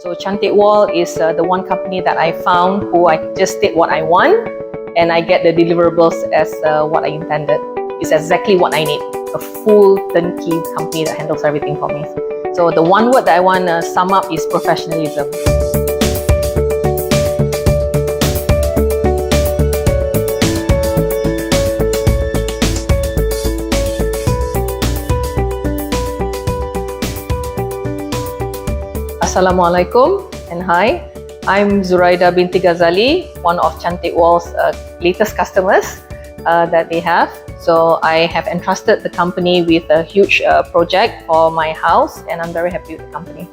So Cantikwall is the one company that I found who I just state what I want and I get the deliverables as what I intended. It's exactly what I need, a full turnkey company that handles everything for me. So the one word that I want to sum up is professionalism. Assalamualaikum and hi, I'm Zuraida binti Ghazali, one of Cantikwall's latest customers that they have. So I have entrusted the company with a huge project for my house and I'm very happy with the company.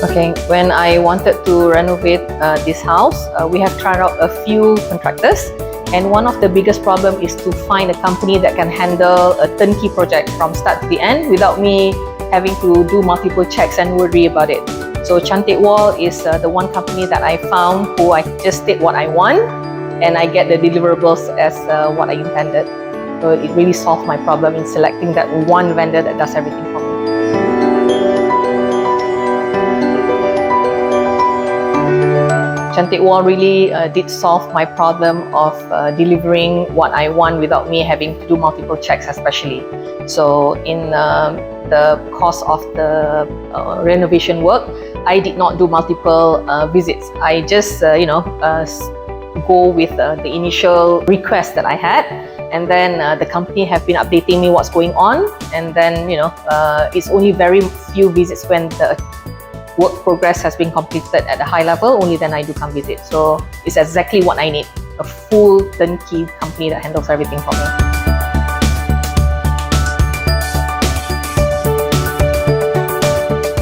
Okay, when I wanted to renovate this house, we have tried out a few contractors. And one of the biggest problem is to find a company that can handle a turnkey project from start to the end without me having to do multiple checks and worry about it. So Cantikwall is the one company that I found who I just state what I want and I get the deliverables as what I intended. So it really solved my problem in selecting that one vendor that does everything for me. Cantikwall really did solve my problem of delivering what I want without me having to do multiple checks especially. So in the course of the renovation work, I did not do multiple visits. I just go with the initial request that I had, and then the company have been updating me what's going on, and then it's only very few visits when the work progress has been completed at a high level, only then I do come visit. So it's exactly what I need, a full turnkey company that handles everything for me.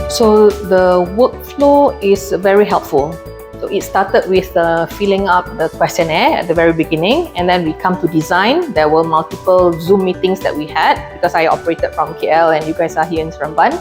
So the workflow is very helpful. So it started with filling up the questionnaire at the very beginning, and then we come to design. There were multiple Zoom meetings that we had because I operated from KL and you guys are here in Seremban.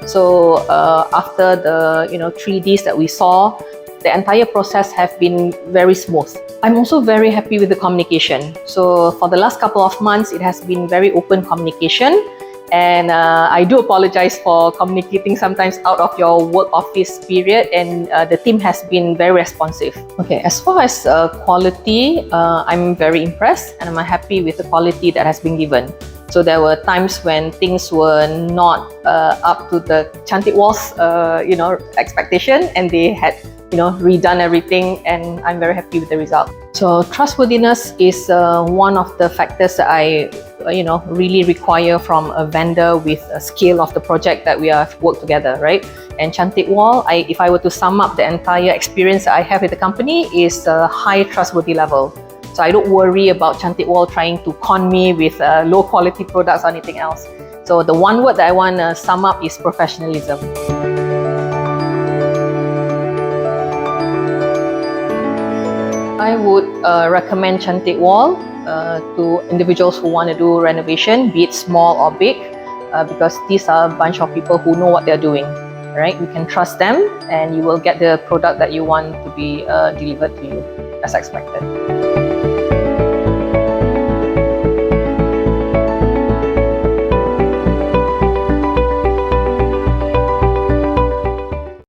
So after the 3Ds that we saw, the entire process has been very smooth. I'm also very happy with the communication. So for the last couple of months, it has been very open communication. And I do apologize for communicating sometimes out of your work office period, and the team has been very responsive. Okay, as far as quality, I'm very impressed and I'm happy with the quality that has been given. So there were times when things were not up to the Cantikwall's expectation, and they had redone everything, and I'm very happy with the result. So trustworthiness is one of the factors that I really require from a vendor with a scale of the project that we have worked together, right? And Cantikwall, if I were to sum up the entire experience that I have with the company, is a high trustworthy level. So I don't worry about Cantikwall trying to con me with low quality products or anything else. So the one word that I want to sum up is professionalism. I would recommend Cantikwall to individuals who want to do renovation, be it small or big, because these are a bunch of people who know what they're doing, right? You can trust them and you will get the product that you want to be delivered to you as expected.